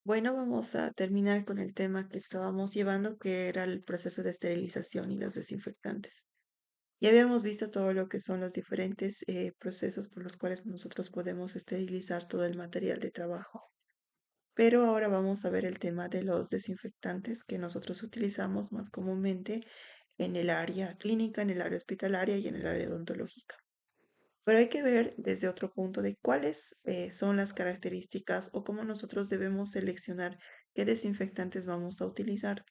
Bueno, vamos a terminar con el tema que estábamos llevando, que era el proceso de esterilización y los desinfectantes. Ya habíamos visto todo lo que son los diferentes procesos por los cuales nosotros podemos esterilizar todo el material de trabajo. Pero ahora vamos a ver el tema de los desinfectantes que nosotros utilizamos más comúnmente en el área clínica, en el área hospitalaria y en el área odontológica. Pero hay que ver desde otro punto de cuáles son las características o cómo nosotros debemos seleccionar qué desinfectantes vamos a utilizar.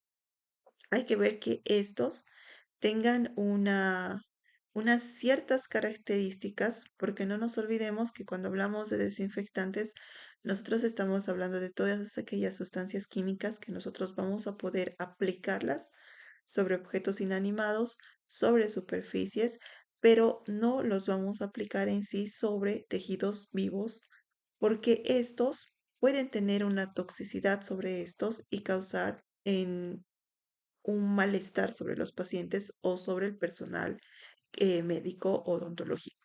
Hay que ver que estos tengan unas ciertas características, porque no nos olvidemos que cuando hablamos de desinfectantes, nosotros estamos hablando de todas aquellas sustancias químicas que nosotros vamos a poder aplicarlas sobre objetos inanimados, sobre superficies, pero no los vamos a aplicar en sí sobre tejidos vivos, porque estos pueden tener una toxicidad sobre estos y causar un malestar sobre los pacientes o sobre el personal médico odontológico.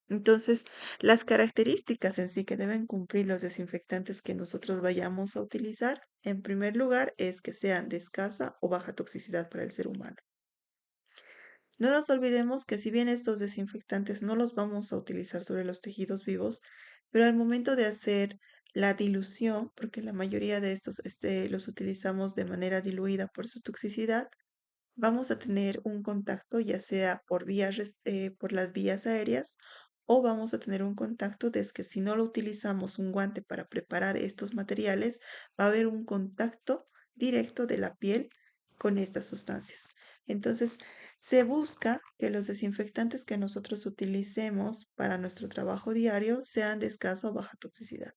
Entonces, las características en sí que deben cumplir los desinfectantes que nosotros vayamos a utilizar, en primer lugar, es que sean de escasa o baja toxicidad para el ser humano. No nos olvidemos que si bien estos desinfectantes no los vamos a utilizar sobre los tejidos vivos, pero al momento de hacer la dilución, porque la mayoría de estos los utilizamos de manera diluida por su toxicidad, vamos a tener un contacto ya sea por las vías aéreas o vamos a tener un contacto desde que si no lo utilizamos un guante para preparar estos materiales, va a haber un contacto directo de la piel con estas sustancias. Entonces, se busca que los desinfectantes que nosotros utilicemos para nuestro trabajo diario sean de escasa o baja toxicidad.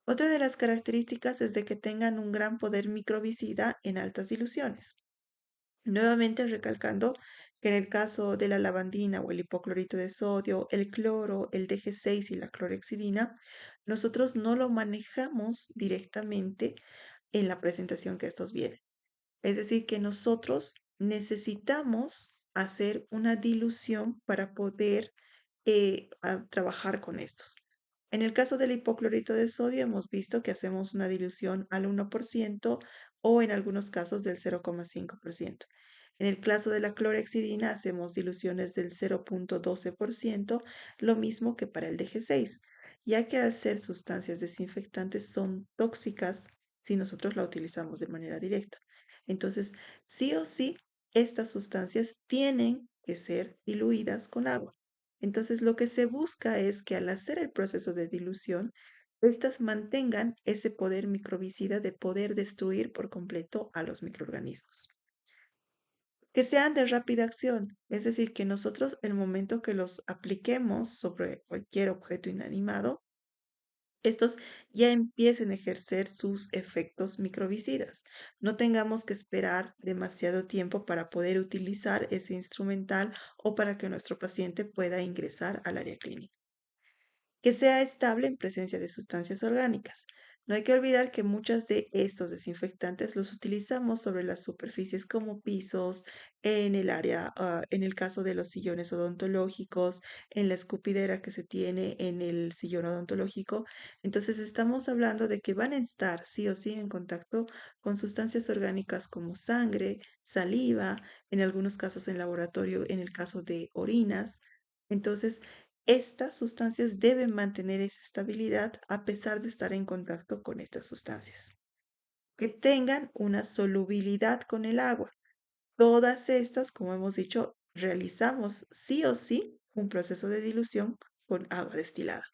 Otra de las características es de que tengan un gran poder microbicida en altas diluciones. Nuevamente recalcando que en el caso de la lavandina o el hipoclorito de sodio, el cloro, el DG6 y la clorexidina, nosotros no lo manejamos directamente en la presentación que estos vienen. Es decir, que nosotros necesitamos hacer una dilución para poder trabajar con estos. En el caso del hipoclorito de sodio, hemos visto que hacemos una dilución al 1% o en algunos casos del 0,5%. En el caso de la clorexidina, hacemos diluciones del 0,12%, lo mismo que para el DG6, ya que al ser sustancias desinfectantes son tóxicas si nosotros la utilizamos de manera directa. Entonces, sí o sí, estas sustancias tienen que ser diluidas con agua. Entonces, lo que se busca es que al hacer el proceso de dilución, estas mantengan ese poder microbicida de poder destruir por completo a los microorganismos. Que sean de rápida acción, es decir, que nosotros el momento que los apliquemos sobre cualquier objeto inanimado, estos ya empiecen a ejercer sus efectos microbicidas. No tengamos que esperar demasiado tiempo para poder utilizar ese instrumental o para que nuestro paciente pueda ingresar al área clínica. Que sea estable en presencia de sustancias orgánicas. No hay que olvidar que muchos de estos desinfectantes los utilizamos sobre las superficies como pisos, en el área, en el caso de los sillones odontológicos, en la escupidera que se tiene en el sillón odontológico. Entonces estamos hablando de que van a estar sí o sí en contacto con sustancias orgánicas como sangre, saliva, en algunos casos en laboratorio, en el caso de orinas. Entonces, estas sustancias deben mantener esa estabilidad a pesar de estar en contacto con estas sustancias. Que tengan una solubilidad con el agua. Todas estas, como hemos dicho, realizamos sí o sí un proceso de dilución con agua destilada.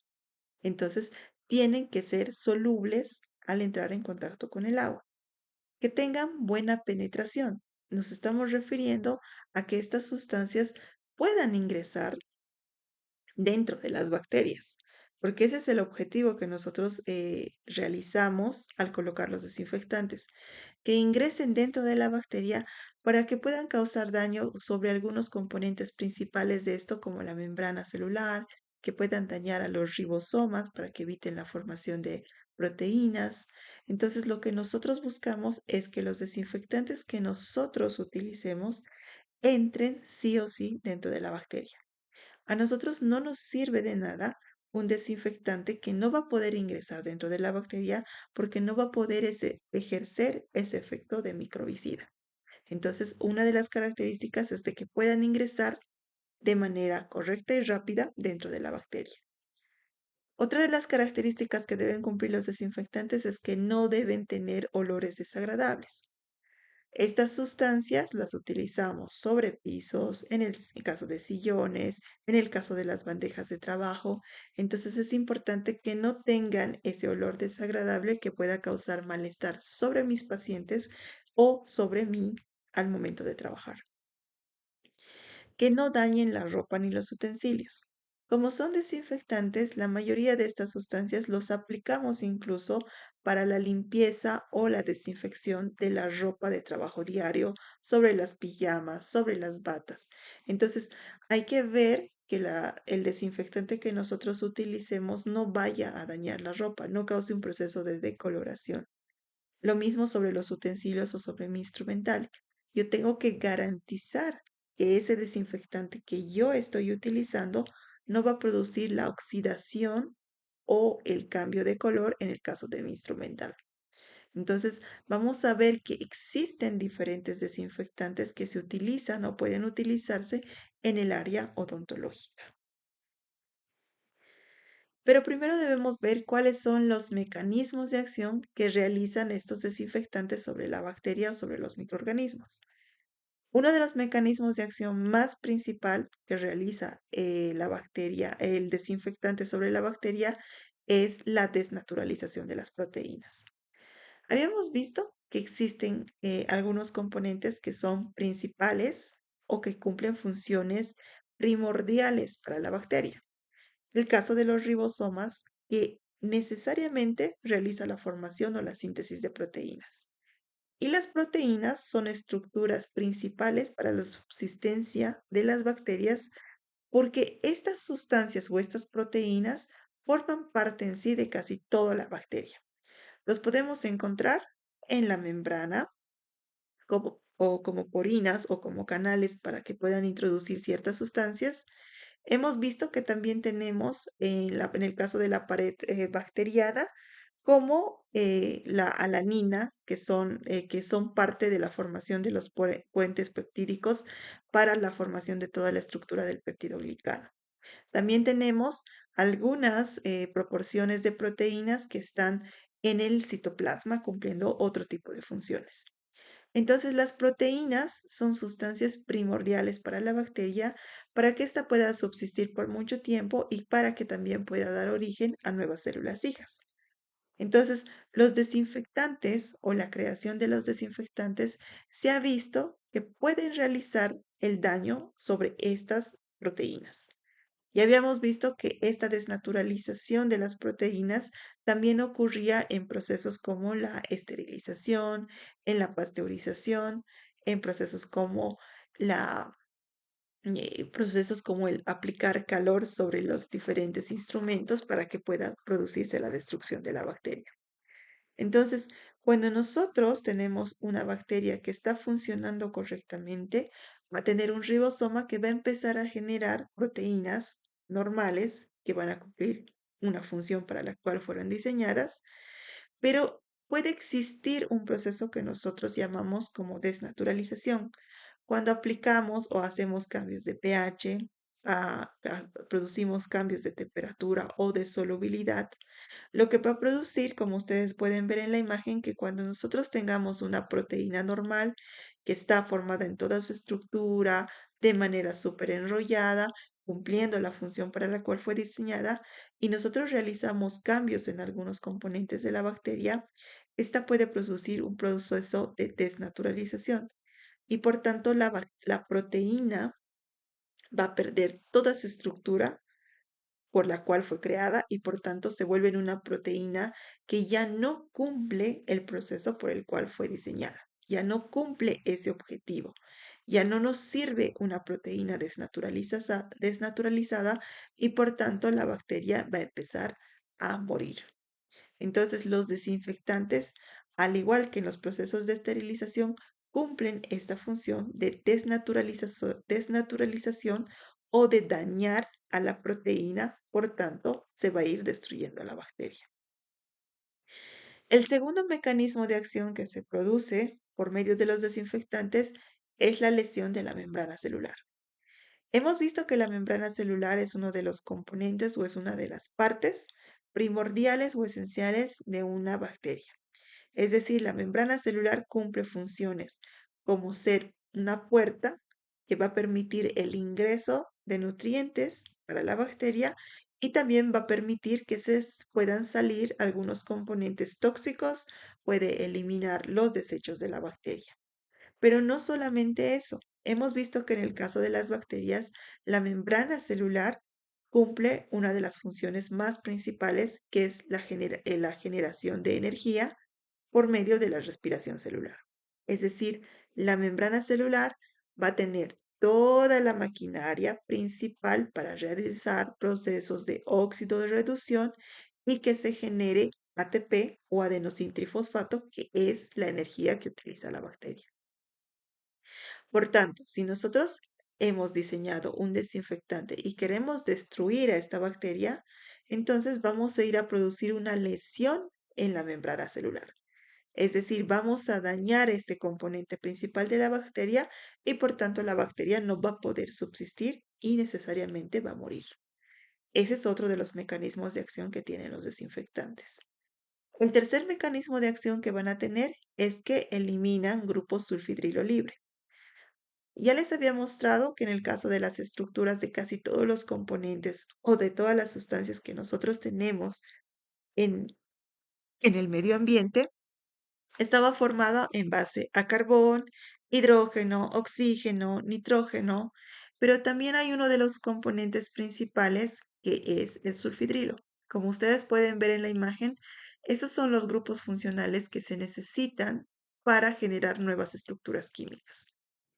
Entonces, tienen que ser solubles al entrar en contacto con el agua. Que tengan buena penetración. Nos estamos refiriendo a que estas sustancias puedan ingresar dentro de las bacterias, porque ese es el objetivo que nosotros realizamos al colocar los desinfectantes, que ingresen dentro de la bacteria para que puedan causar daño sobre algunos componentes principales de esto, como la membrana celular, que puedan dañar a los ribosomas para que eviten la formación de proteínas. Entonces, lo que nosotros buscamos es que los desinfectantes que nosotros utilicemos entren sí o sí dentro de la bacteria. A nosotros no nos sirve de nada un desinfectante que no va a poder ingresar dentro de la bacteria porque no va a poder ejercer ese efecto de microbicida. Entonces, una de las características es de que puedan ingresar de manera correcta y rápida dentro de la bacteria. Otra de las características que deben cumplir los desinfectantes es que no deben tener olores desagradables. Estas sustancias las utilizamos sobre pisos, en el caso de sillones, en el caso de las bandejas de trabajo. Entonces es importante que no tengan ese olor desagradable que pueda causar malestar sobre mis pacientes o sobre mí al momento de trabajar. Que no dañen la ropa ni los utensilios. Como son desinfectantes, la mayoría de estas sustancias los aplicamos incluso para la limpieza o la desinfección de la ropa de trabajo diario, sobre las pijamas, sobre las batas. Entonces, hay que ver que el desinfectante que nosotros utilicemos no vaya a dañar la ropa, no cause un proceso de decoloración. Lo mismo sobre los utensilios o sobre mi instrumental. Yo tengo que garantizar que ese desinfectante que yo estoy utilizando no va a producir la oxidación o el cambio de color en el caso de mi instrumental. Entonces, vamos a ver que existen diferentes desinfectantes que se utilizan o pueden utilizarse en el área odontológica. Pero primero debemos ver cuáles son los mecanismos de acción que realizan estos desinfectantes sobre la bacteria o sobre los microorganismos. Uno de los mecanismos de acción más principal que realiza la bacteria, el desinfectante sobre la bacteria, es la desnaturalización de las proteínas. Habíamos visto que existen algunos componentes que son principales o que cumplen funciones primordiales para la bacteria. El caso de los ribosomas, que necesariamente realiza la formación o la síntesis de proteínas. Y las proteínas son estructuras principales para la subsistencia de las bacterias porque estas sustancias o estas proteínas forman parte en sí de casi toda la bacteria. Los podemos encontrar en la membrana o como porinas o como canales para que puedan introducir ciertas sustancias. Hemos visto que también tenemos en el caso de la pared bacteriana como la alanina, que son parte de la formación de los puentes peptídicos para la formación de toda la estructura del peptidoglicano. También tenemos algunas proporciones de proteínas que están en el citoplasma cumpliendo otro tipo de funciones. Entonces, las proteínas son sustancias primordiales para la bacteria para que ésta pueda subsistir por mucho tiempo y para que también pueda dar origen a nuevas células hijas. Entonces, los desinfectantes o la creación de los desinfectantes se ha visto que pueden realizar el daño sobre estas proteínas. Ya habíamos visto que esta desnaturalización de las proteínas también ocurría en procesos como la esterilización, en la pasteurización, en procesos como procesos como el aplicar calor sobre los diferentes instrumentos para que pueda producirse la destrucción de la bacteria. Entonces, cuando nosotros tenemos una bacteria que está funcionando correctamente, va a tener un ribosoma que va a empezar a generar proteínas normales que van a cumplir una función para la cual fueron diseñadas, pero puede existir un proceso que nosotros llamamos como desnaturalización. Cuando aplicamos o hacemos cambios de pH, producimos cambios de temperatura o de solubilidad, lo que va a producir, como ustedes pueden ver en la imagen, que cuando nosotros tengamos una proteína normal que está formada en toda su estructura, de manera súper enrollada, cumpliendo la función para la cual fue diseñada, y nosotros realizamos cambios en algunos componentes de la bacteria, esta puede producir un proceso de desnaturalización y por tanto la proteína va a perder toda su estructura por la cual fue creada y por tanto se vuelve en una proteína que ya no cumple el proceso por el cual fue diseñada, ya no cumple ese objetivo, ya no nos sirve una proteína desnaturalizada y por tanto la bacteria va a empezar a morir. Entonces los desinfectantes, al igual que en los procesos de esterilización, cumplen esta función de desnaturalización o de dañar a la proteína, por tanto, se va a ir destruyendo a la bacteria. El segundo mecanismo de acción que se produce por medio de los desinfectantes es la lesión de la membrana celular. Hemos visto que la membrana celular es uno de los componentes o es una de las partes primordiales o esenciales de una bacteria. Es decir, la membrana celular cumple funciones como ser una puerta que va a permitir el ingreso de nutrientes para la bacteria y también va a permitir que puedan salir algunos componentes tóxicos, puede eliminar los desechos de la bacteria. Pero no solamente eso, hemos visto que en el caso de las bacterias, la membrana celular cumple una de las funciones más principales, que es la generación de energía por medio de la respiración celular. Es decir, la membrana celular va a tener toda la maquinaria principal para realizar procesos de óxido de reducción y que se genere ATP o adenosintrifosfato, que es la energía que utiliza la bacteria. Por tanto, si nosotros hemos diseñado un desinfectante y queremos destruir a esta bacteria, entonces vamos a ir a producir una lesión en la membrana celular. Es decir, vamos a dañar este componente principal de la bacteria y por tanto la bacteria no va a poder subsistir y necesariamente va a morir. Ese es otro de los mecanismos de acción que tienen los desinfectantes. El tercer mecanismo de acción que van a tener es que eliminan grupos sulfidrilo libre. Ya les había mostrado que en el caso de las estructuras de casi todos los componentes o de todas las sustancias que nosotros tenemos en, en el medio ambiente, estaba formado en base a carbón, hidrógeno, oxígeno, nitrógeno, pero también hay uno de los componentes principales que es el sulfidrilo. Como ustedes pueden ver en la imagen, esos son los grupos funcionales que se necesitan para generar nuevas estructuras químicas.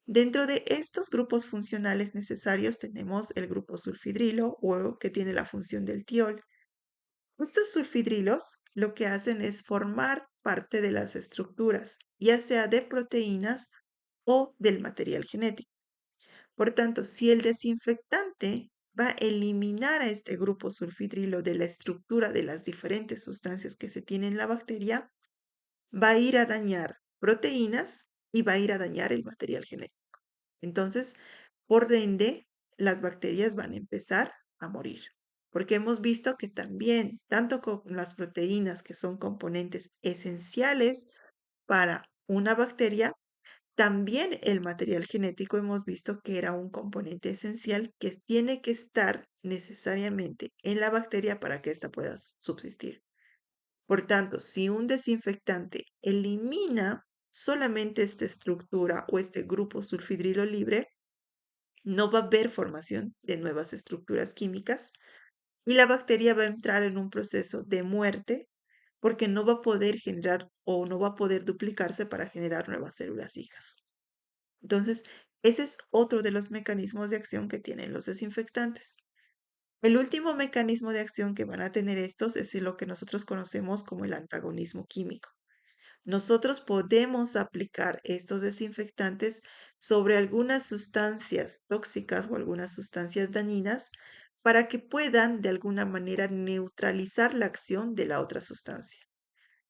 Dentro de estos grupos funcionales necesarios tenemos el grupo sulfidrilo o que tiene la función del tiol. Estos sulfidrilos lo que hacen es formar parte de las estructuras, ya sea de proteínas o del material genético. Por tanto, si el desinfectante va a eliminar a este grupo sulfidrilo de la estructura de las diferentes sustancias que se tienen en la bacteria, va a ir a dañar proteínas y va a ir a dañar el material genético. Entonces, por ende, las bacterias van a empezar a morir, porque hemos visto que también, tanto con las proteínas, que son componentes esenciales para una bacteria, también el material genético hemos visto que era un componente esencial que tiene que estar necesariamente en la bacteria para que ésta pueda subsistir. Por tanto, si un desinfectante elimina solamente esta estructura o este grupo sulfidrilo libre, no va a haber formación de nuevas estructuras químicas y la bacteria va a entrar en un proceso de muerte porque no va a poder generar o no va a poder duplicarse para generar nuevas células hijas. Entonces, ese es otro de los mecanismos de acción que tienen los desinfectantes. El último mecanismo de acción que van a tener estos es lo que nosotros conocemos como el antagonismo químico. Nosotros podemos aplicar estos desinfectantes sobre algunas sustancias tóxicas o algunas sustancias dañinas para que puedan de alguna manera neutralizar la acción de la otra sustancia.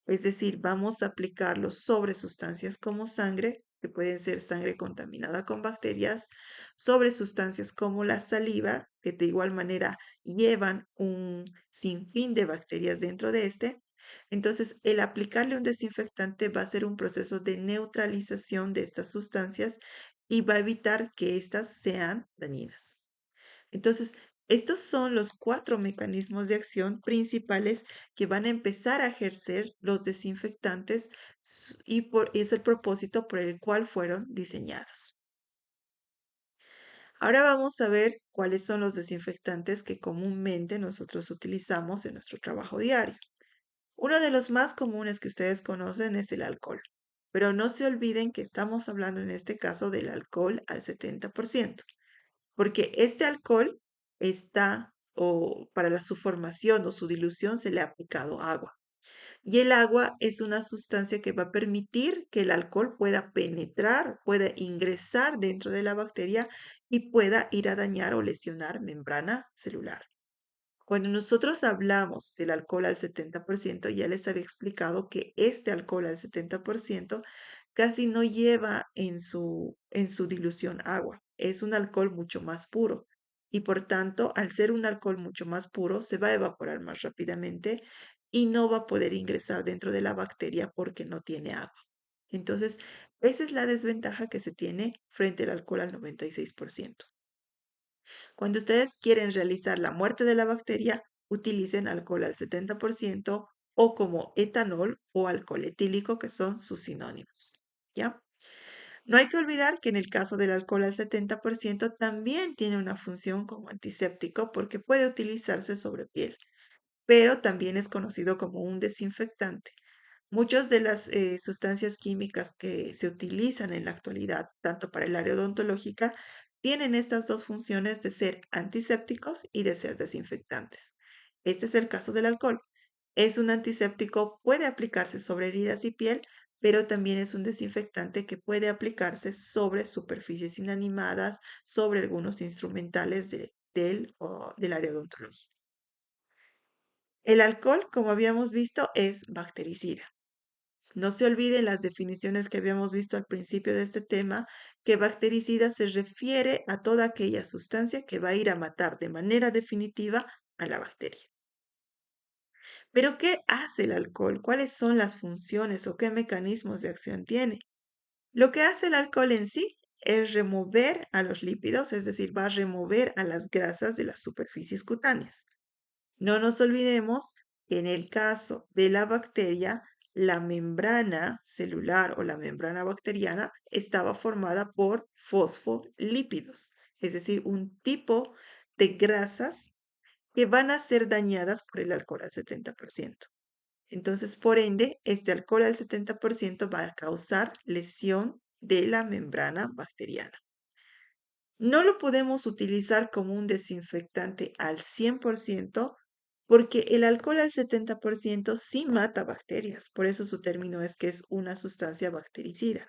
Es decir, vamos a aplicarlo sobre sustancias como sangre, que pueden ser sangre contaminada con bacterias, sobre sustancias como la saliva, que de igual manera llevan un sinfín de bacterias dentro de este. Entonces, el aplicarle un desinfectante va a ser un proceso de neutralización de estas sustancias y va a evitar que éstas sean dañinas. Entonces, estos son los 4 mecanismos de acción principales que van a empezar a ejercer los desinfectantes y es el propósito por el cual fueron diseñados. Ahora vamos a ver cuáles son los desinfectantes que comúnmente nosotros utilizamos en nuestro trabajo diario. Uno de los más comunes que ustedes conocen es el alcohol, pero no se olviden que estamos hablando en este caso del alcohol al 70%. Porque este alcohol está, o para su formación o su dilución se le ha aplicado agua. Y el agua es una sustancia que va a permitir que el alcohol pueda penetrar, pueda ingresar dentro de la bacteria y pueda ir a dañar o lesionar membrana celular. Cuando nosotros hablamos del alcohol al 70%, ya les había explicado que este alcohol al 70% casi no lleva en su dilución agua. Es un alcohol mucho más puro y por tanto, al ser un alcohol mucho más puro, se va a evaporar más rápidamente y no va a poder ingresar dentro de la bacteria porque no tiene agua. Entonces, esa es la desventaja que se tiene frente al alcohol al 96%. Cuando ustedes quieren realizar la muerte de la bacteria, utilicen alcohol al 70% o como etanol o alcohol etílico, que son sus sinónimos. ¿Ya? No hay que olvidar que en el caso del alcohol al 70% también tiene una función como antiséptico porque puede utilizarse sobre piel, pero también es conocido como un desinfectante. Muchas de las sustancias químicas que se utilizan en la actualidad, tanto para el área odontológica, tienen estas dos funciones de ser antisépticos y de ser desinfectantes. Este es el caso del alcohol. Es un antiséptico, puede aplicarse sobre heridas y piel, pero también es un desinfectante que puede aplicarse sobre superficies inanimadas, sobre algunos instrumentales del área odontológica. El alcohol, como habíamos visto, es bactericida. No se olviden las definiciones que habíamos visto al principio de este tema, que bactericida se refiere a toda aquella sustancia que va a ir a matar de manera definitiva a la bacteria. Pero, ¿qué hace el alcohol? ¿Cuáles son las funciones o qué mecanismos de acción tiene? Lo que hace el alcohol en sí es remover a los lípidos, es decir, va a remover a las grasas de las superficies cutáneas. No nos olvidemos que en el caso de la bacteria, la membrana celular o la membrana bacteriana estaba formada por fosfolípidos, es decir, un tipo de grasas que van a ser dañadas por el alcohol al 70%. Entonces, por ende, este alcohol al 70% va a causar lesión de la membrana bacteriana. No lo podemos utilizar como un desinfectante al 100% porque el alcohol al 70% sí mata bacterias, por eso su término es que es una sustancia bactericida,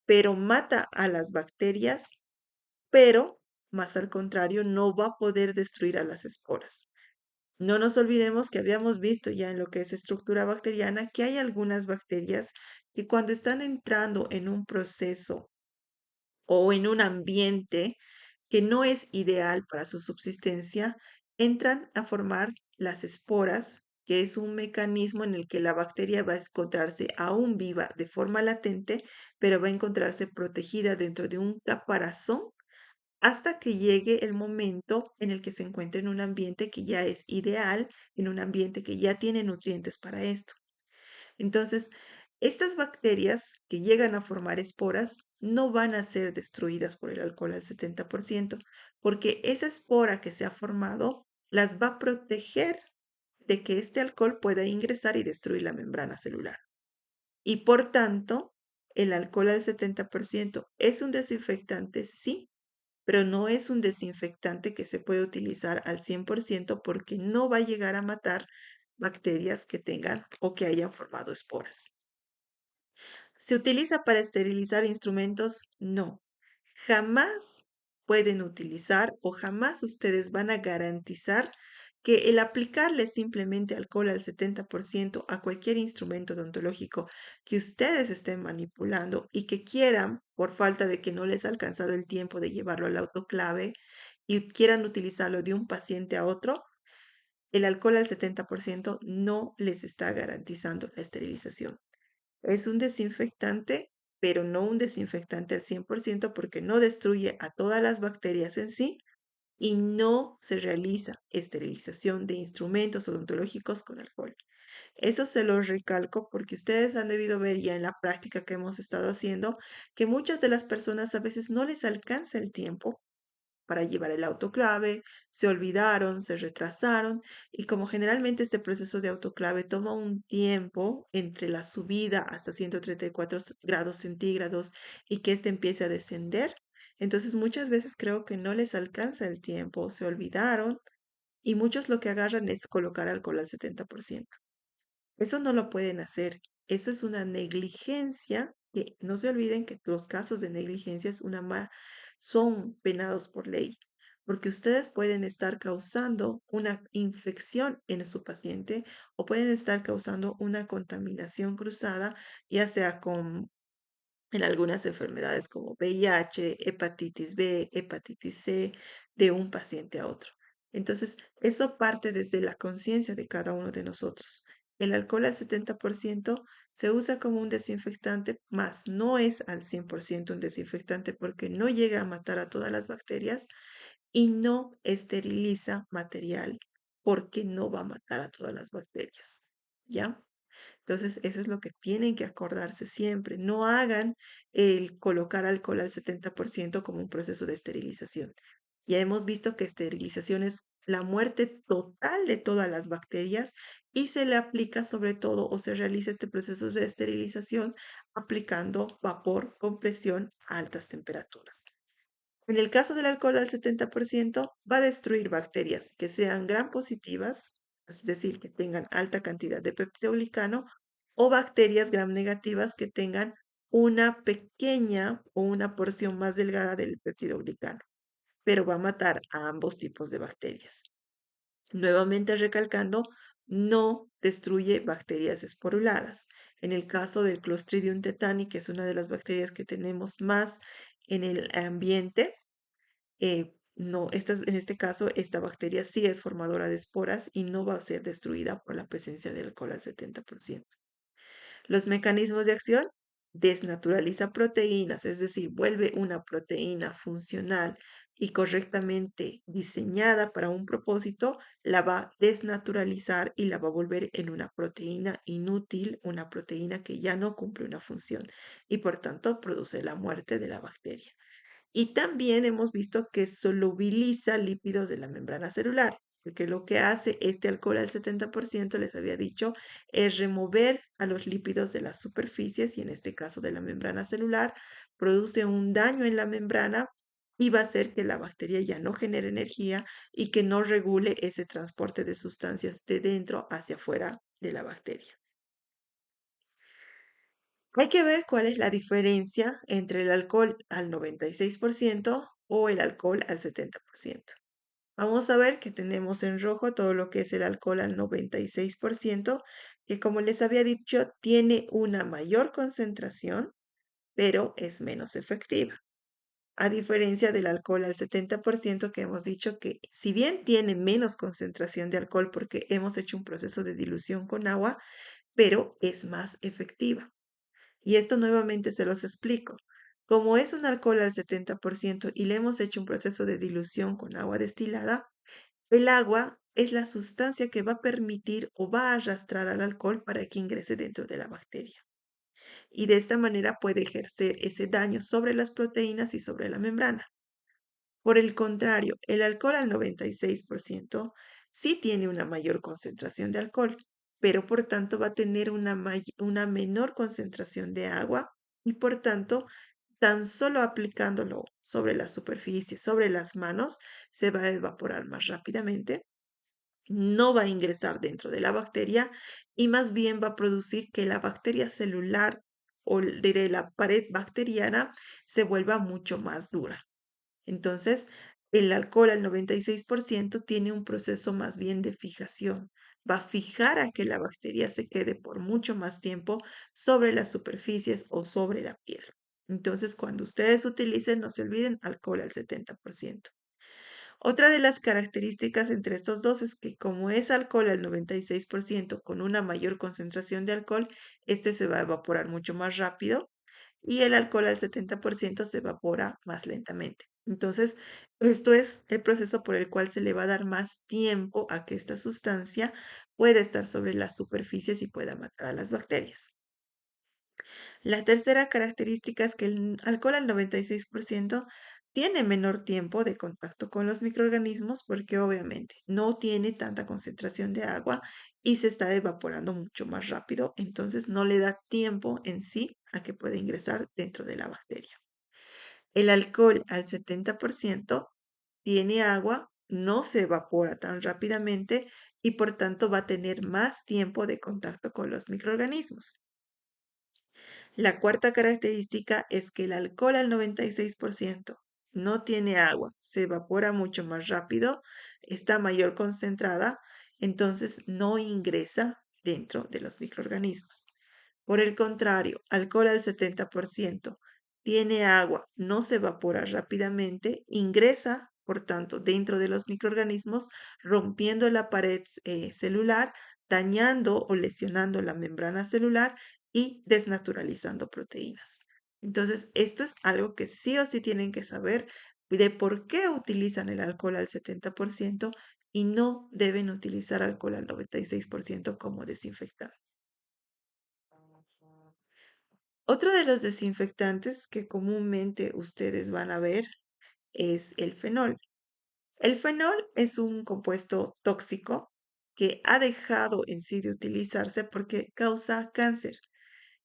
pero mata a las bacterias, pero más al contrario, no va a poder destruir a las esporas. No nos olvidemos que habíamos visto ya en lo que es estructura bacteriana que hay algunas bacterias que cuando están entrando en un proceso o en un ambiente que no es ideal para su subsistencia, entran a formar las esporas, que es un mecanismo en el que la bacteria va a encontrarse aún viva de forma latente, pero va a encontrarse protegida dentro de un caparazón hasta que llegue el momento en el que se encuentre en un ambiente que ya es ideal, en un ambiente que ya tiene nutrientes para esto. Entonces, estas bacterias que llegan a formar esporas no van a ser destruidas por el alcohol al 70%, porque esa espora que se ha formado las va a proteger de que este alcohol pueda ingresar y destruir la membrana celular. Y por tanto, el alcohol al 70% es un desinfectante, sí, pero no es un desinfectante que se puede utilizar al 100% porque no va a llegar a matar bacterias que tengan o que hayan formado esporas. ¿Se utiliza para esterilizar instrumentos? No. Jamás pueden utilizar o jamás ustedes van a garantizar que el aplicarle simplemente alcohol al 70% a cualquier instrumento odontológico que ustedes estén manipulando y que quieran, por falta de que no les ha alcanzado el tiempo de llevarlo al autoclave y quieran utilizarlo de un paciente a otro, el alcohol al 70% no les está garantizando la esterilización. Es un desinfectante, pero no un desinfectante al 100% porque no destruye a todas las bacterias en sí y no se realiza esterilización de instrumentos odontológicos con alcohol. Eso se los recalco porque ustedes han debido ver ya en la práctica que hemos estado haciendo que muchas de las personas a veces no les alcanza el tiempo para llevar el autoclave, se olvidaron, se retrasaron y como generalmente este proceso de autoclave toma un tiempo entre la subida hasta 134 grados centígrados y que éste empiece a descender, entonces muchas veces creo que no les alcanza el tiempo, se olvidaron y muchos lo que agarran es colocar alcohol al 70%. Eso no lo pueden hacer. Eso es una negligencia que no se olviden que los casos de negligencia son penados por ley, porque ustedes pueden estar causando una infección en su paciente o pueden estar causando una contaminación cruzada, ya sea con en algunas enfermedades como VIH, hepatitis B, hepatitis C, de un paciente a otro. Entonces, eso parte desde la conciencia de cada uno de nosotros. El alcohol al 70% se usa como un desinfectante, mas no es al 100% un desinfectante porque no llega a matar a todas las bacterias y no esteriliza material porque no va a matar a todas las bacterias. ¿Ya? Entonces, eso es lo que tienen que acordarse siempre. No hagan el colocar alcohol al 70% como un proceso de esterilización. Ya hemos visto que esterilización es la muerte total de todas las bacterias y se le aplica sobre todo o se realiza este proceso de esterilización aplicando vapor con presión a altas temperaturas. En el caso del alcohol al 70%, va a destruir bacterias que sean gram positivas, es decir, que tengan alta cantidad de peptidoglicano, o bacterias gram negativas que tengan una pequeña o una porción más delgada del peptidoglicano, pero va a matar a ambos tipos de bacterias. Nuevamente recalcando, no destruye bacterias esporuladas. En el caso del Clostridium tetani, que es una de las bacterias que tenemos más en el ambiente, no, en este caso, esta bacteria sí es formadora de esporas y no va a ser destruida por la presencia del alcohol al 70%. Los mecanismos de acción: desnaturaliza proteínas, es decir, vuelve una proteína funcional y correctamente diseñada para un propósito, la va a desnaturalizar y la va a volver en una proteína inútil, una proteína que ya no cumple una función y por tanto produce la muerte de la bacteria. Y también hemos visto que solubiliza lípidos de la membrana celular, porque lo que hace este alcohol al 70%, les había dicho, es remover a los lípidos de las superficies y en este caso de la membrana celular, produce un daño en la membrana y va a hacer que la bacteria ya no genere energía y que no regule ese transporte de sustancias de dentro hacia afuera de la bacteria. Hay que ver cuál es la diferencia entre el alcohol al 96% o el alcohol al 70%. Vamos a ver que tenemos en rojo todo lo que es el alcohol al 96%, que como les había dicho, tiene una mayor concentración, pero es menos efectiva. A diferencia del alcohol al 70% que hemos dicho que si bien tiene menos concentración de alcohol porque hemos hecho un proceso de dilución con agua, pero es más efectiva. Y esto nuevamente se los explico. Como es un alcohol al 70% y le hemos hecho un proceso de dilución con agua destilada, el agua es la sustancia que va a permitir o va a arrastrar al alcohol para que ingrese dentro de la bacteria. Y de esta manera puede ejercer ese daño sobre las proteínas y sobre la membrana. Por el contrario, el alcohol al 96% sí tiene una mayor concentración de alcohol, pero por tanto va a tener una menor concentración de agua y por tanto, tan solo aplicándolo sobre la superficie, sobre las manos, se va a evaporar más rápidamente, no va a ingresar dentro de la bacteria y más bien va a producir que la bacteria celular o diré la pared bacteriana se vuelva mucho más dura. Entonces, el alcohol al 96% tiene un proceso más bien de fijación. Va a fijar a que la bacteria se quede por mucho más tiempo sobre las superficies o sobre la piel. Entonces, cuando ustedes utilicen, no se olviden, alcohol al 70%. Otra de las características entre estos dos es que como es alcohol al 96% con una mayor concentración de alcohol, este se va a evaporar mucho más rápido y el alcohol al 70% se evapora más lentamente. Entonces, esto es el proceso por el cual se le va a dar más tiempo a que esta sustancia pueda estar sobre las superficies y pueda matar a las bacterias. La tercera característica es que el alcohol al 96% tiene menor tiempo de contacto con los microorganismos porque obviamente no tiene tanta concentración de agua y se está evaporando mucho más rápido, entonces no le da tiempo en sí a que pueda ingresar dentro de la bacteria. El alcohol al 70% tiene agua, no se evapora tan rápidamente y por tanto va a tener más tiempo de contacto con los microorganismos. La cuarta característica es que el alcohol al 96% no tiene agua, se evapora mucho más rápido, está mayor concentrada, entonces no ingresa dentro de los microorganismos. Por el contrario, alcohol al 70% tiene agua, no se evapora rápidamente, ingresa, por tanto, dentro de los microorganismos, rompiendo la pared celular, dañando o lesionando la membrana celular y desnaturalizando proteínas. Entonces, esto es algo que sí o sí tienen que saber de por qué utilizan el alcohol al 70% y no deben utilizar alcohol al 96% como desinfectante. Otro de los desinfectantes que comúnmente ustedes van a ver es el fenol. El fenol es un compuesto tóxico que ha dejado en sí de utilizarse porque causa cáncer.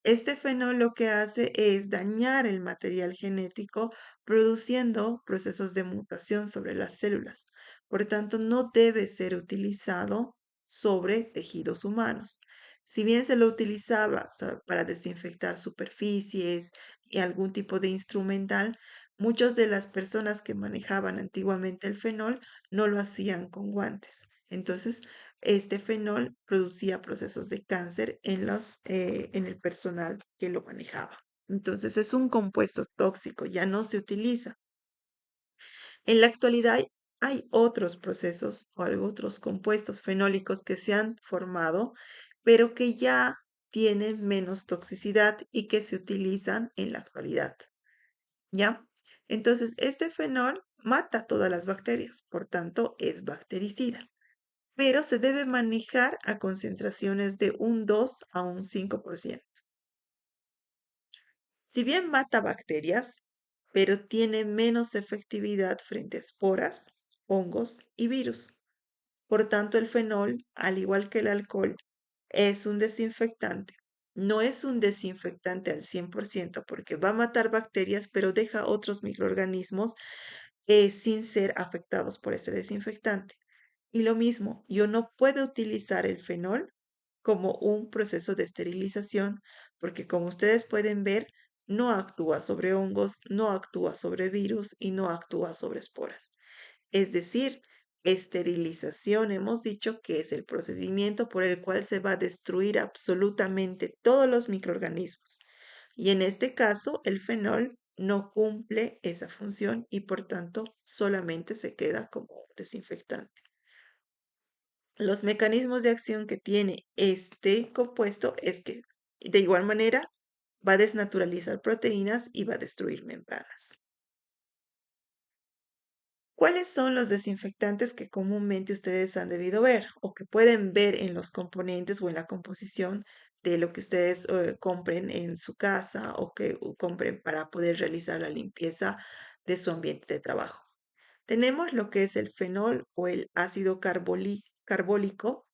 Este fenol lo que hace es dañar el material genético, produciendo procesos de mutación sobre las células. Por tanto, no debe ser utilizado sobre tejidos humanos. Si bien se lo utilizaba para desinfectar superficies y algún tipo de instrumental, muchas de las personas que manejaban antiguamente el fenol no lo hacían con guantes. Entonces, este fenol producía procesos de cáncer en el personal que lo manejaba. Entonces es un compuesto tóxico, ya no se utiliza. En la actualidad hay otros procesos o otros compuestos fenólicos que se han formado, pero que ya tienen menos toxicidad y que se utilizan en la actualidad. ¿Ya? Entonces, este fenol mata todas las bacterias, por tanto, es bactericida, pero se debe manejar a concentraciones de un 2 a un 5%. Si bien mata bacterias, pero tiene menos efectividad frente a esporas, hongos y virus. Por tanto, el fenol, al igual que el alcohol, es un desinfectante. No es un desinfectante al 100% porque va a matar bacterias, pero deja otros microorganismos sin ser afectados por ese desinfectante. Y lo mismo, yo no puedo utilizar el fenol como un proceso de esterilización porque como ustedes pueden ver, no actúa sobre hongos, no actúa sobre virus y no actúa sobre esporas. Es decir, esterilización hemos dicho que es el procedimiento por el cual se va a destruir absolutamente todos los microorganismos. Y en este caso, el fenol no cumple esa función y por tanto solamente se queda como un desinfectante. Los mecanismos de acción que tiene este compuesto es que de igual manera va a desnaturalizar proteínas y va a destruir membranas. ¿Cuáles son los desinfectantes que comúnmente ustedes han debido ver o que pueden ver en los componentes o en la composición de lo que ustedes compren en su casa o que compren para poder realizar la limpieza de su ambiente de trabajo? Tenemos lo que es el fenol o el ácido carbólico,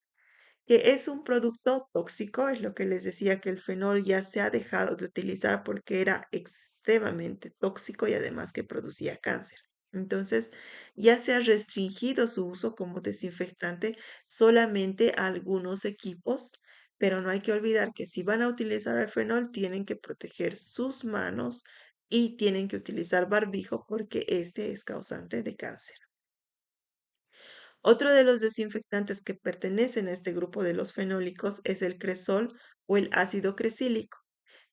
que es un producto tóxico, es lo que les decía que el fenol ya se ha dejado de utilizar porque era extremadamente tóxico y además que producía cáncer. Entonces, ya se ha restringido su uso como desinfectante solamente a algunos equipos, pero no hay que olvidar que si van a utilizar el fenol, tienen que proteger sus manos y tienen que utilizar barbijo porque este es causante de cáncer. Otro de los desinfectantes que pertenecen a este grupo de los fenólicos es el cresol o el ácido cresílico,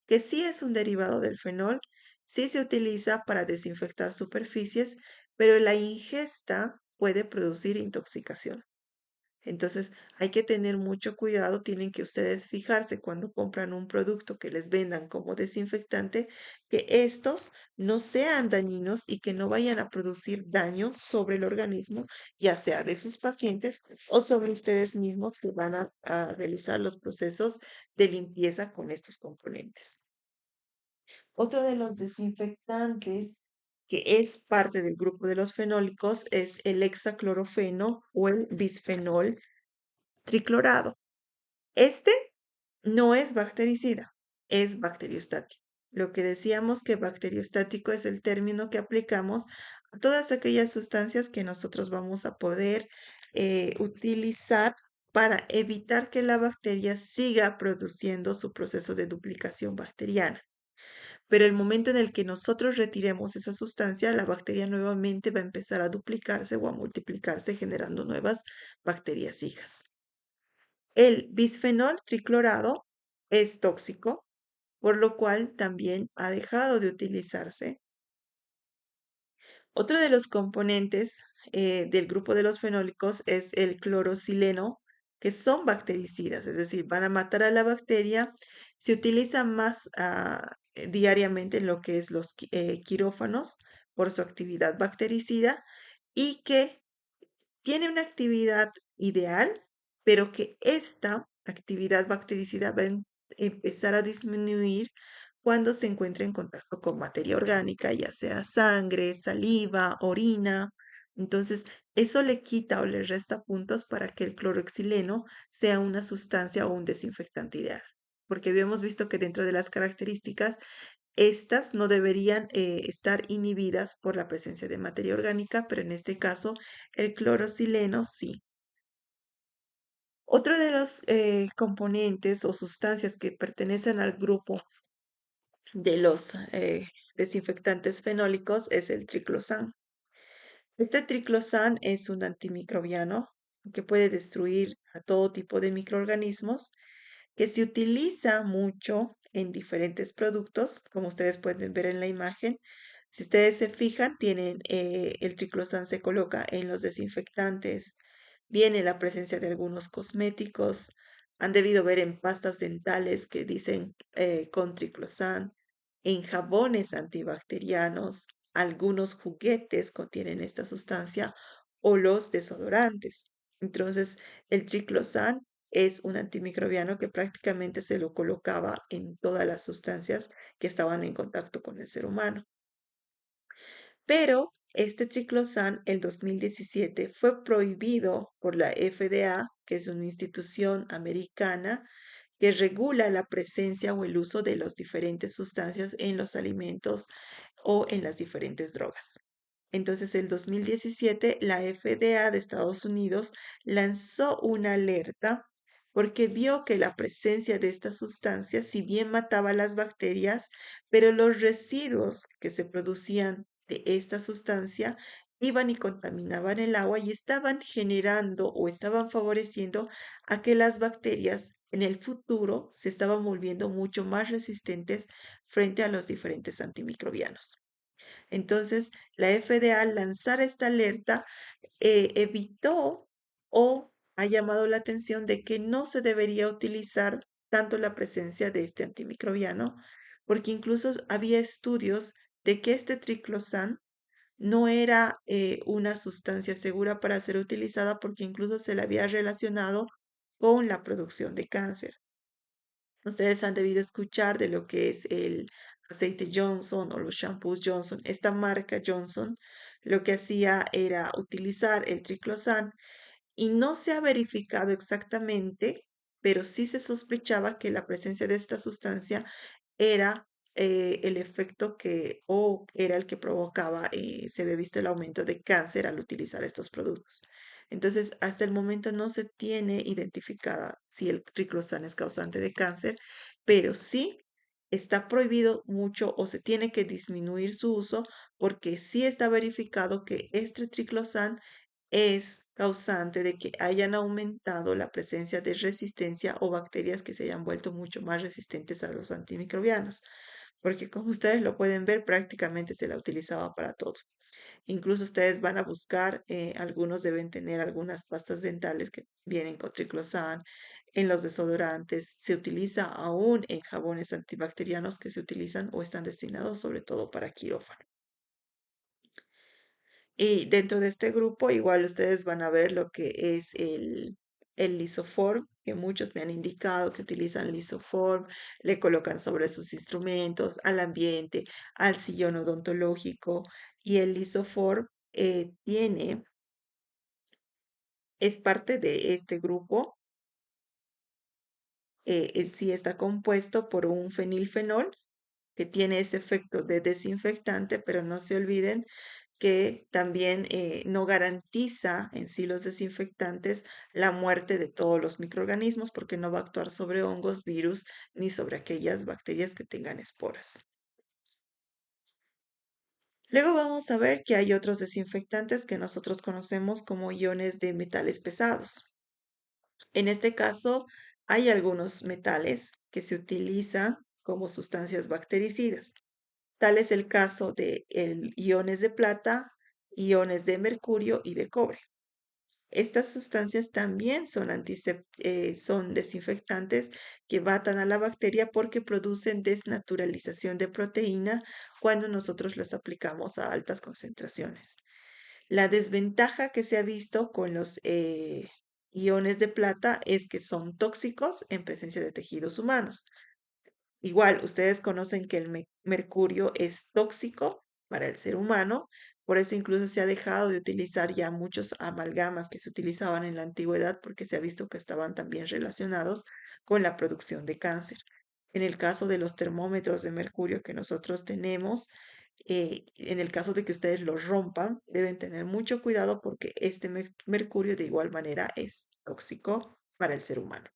que sí es un derivado del fenol, sí se utiliza para desinfectar superficies, pero la ingesta puede producir intoxicación. Entonces, hay que tener mucho cuidado, tienen que ustedes fijarse cuando compran un producto que les vendan como desinfectante, que estos no sean dañinos y que no vayan a producir daño sobre el organismo, ya sea de sus pacientes o sobre ustedes mismos que van a realizar los procesos de limpieza con estos componentes. Otro de los desinfectantes que es parte del grupo de los fenólicos es el hexaclorofeno o el bisfenol triclorado. Este no es bactericida, es bacteriostático. Lo que decíamos que bacteriostático es el término que aplicamos a todas aquellas sustancias que nosotros vamos a poder utilizar para evitar que la bacteria siga produciendo su proceso de duplicación bacteriana. Pero el momento en el que nosotros retiremos esa sustancia, la bacteria nuevamente va a empezar a duplicarse o a multiplicarse generando nuevas bacterias hijas. El bisfenol triclorado es tóxico, por lo cual también ha dejado de utilizarse. Otro de los componentes del grupo de los fenólicos es el clorosileno, que son bactericidas, es decir, van a matar a la bacteria. Se utiliza más diariamente en lo que es los quirófanos por su actividad bactericida y que tiene una actividad ideal, pero que esta actividad bactericida va a empezar a disminuir cuando se encuentra en contacto con materia orgánica, ya sea sangre, saliva, orina. Entonces, eso le quita o le resta puntos para que el cloroxileno sea una sustancia o un desinfectante ideal. Porque habíamos visto que dentro de las características estas no deberían estar inhibidas por la presencia de materia orgánica, pero en este caso el clorosileno sí. Otro de los componentes o sustancias que pertenecen al grupo de los desinfectantes fenólicos es el triclosan. Este triclosan es un antimicrobiano que puede destruir a todo tipo de microorganismos que se utiliza mucho en diferentes productos, como ustedes pueden ver en la imagen. Si ustedes se fijan, tienen el triclosan se coloca en los desinfectantes, viene la presencia de algunos cosméticos, han debido ver en pastas dentales que dicen con triclosan, en jabones antibacterianos, algunos juguetes contienen esta sustancia o los desodorantes. Entonces, el triclosan es un antimicrobiano que prácticamente se lo colocaba en todas las sustancias que estaban en contacto con el ser humano. Pero este triclosan, el 2017, fue prohibido por la FDA, que es una institución americana que regula la presencia o el uso de las diferentes sustancias en los alimentos o en las diferentes drogas. Entonces, el 2017, la FDA de Estados Unidos lanzó una alerta porque vio que la presencia de esta sustancia, si bien mataba las bacterias, pero los residuos que se producían de esta sustancia iban y contaminaban el agua y estaban generando o estaban favoreciendo a que las bacterias en el futuro se estaban volviendo mucho más resistentes frente a los diferentes antimicrobianos. Entonces, la FDA al lanzar esta alerta evitó o ha llamado la atención de que no se debería utilizar tanto la presencia de este antimicrobiano, porque incluso había estudios de que este triclosan no era una sustancia segura para ser utilizada porque incluso se le había relacionado con la producción de cáncer. Ustedes han debido escuchar de lo que es el aceite Johnson o los shampoos Johnson. Esta marca Johnson lo que hacía era utilizar el triclosan y no se ha verificado exactamente, pero sí se sospechaba que la presencia de esta sustancia era el efecto que o era el que provocaba, se había visto el aumento de cáncer al utilizar estos productos. Entonces, hasta el momento no se tiene identificada si el triclosan es causante de cáncer, pero sí está prohibido mucho o se tiene que disminuir su uso porque sí está verificado que este triclosan es causante de que hayan aumentado la presencia de resistencia o bacterias que se hayan vuelto mucho más resistentes a los antimicrobianos, porque como ustedes lo pueden ver, prácticamente se la utilizaba para todo. Incluso ustedes van a buscar, algunos deben tener algunas pastas dentales que vienen con triclosan, en los desodorantes, se utiliza aún en jabones antibacterianos que se utilizan o están destinados sobre todo para quirófano. Y dentro de este grupo, igual ustedes van a ver lo que es el lisoform, que muchos me han indicado que utilizan lisoform, le colocan sobre sus instrumentos, al ambiente, al sillón odontológico. Y el lisoform es parte de este grupo, sí está compuesto por un fenilfenol que tiene ese efecto de desinfectante, pero no se olviden que también no garantiza en sí los desinfectantes la muerte de todos los microorganismos porque no va a actuar sobre hongos, virus ni sobre aquellas bacterias que tengan esporas. Luego vamos a ver que hay otros desinfectantes que nosotros conocemos como iones de metales pesados. En este caso, hay algunos metales que se utilizan como sustancias bactericidas. Tal es el caso de iones de plata, iones de mercurio y de cobre. Estas sustancias también son desinfectantes que matan a la bacteria porque producen desnaturalización de proteína cuando nosotros las aplicamos a altas concentraciones. La desventaja que se ha visto con los iones de plata es que son tóxicos en presencia de tejidos humanos. Igual, ustedes conocen que el mercurio es tóxico para el ser humano, por eso incluso se ha dejado de utilizar ya muchos amalgamas que se utilizaban en la antigüedad porque se ha visto que estaban también relacionados con la producción de cáncer. En el caso de los termómetros de mercurio que nosotros tenemos, en el caso de que ustedes los rompan, deben tener mucho cuidado porque este mercurio de igual manera es tóxico para el ser humano.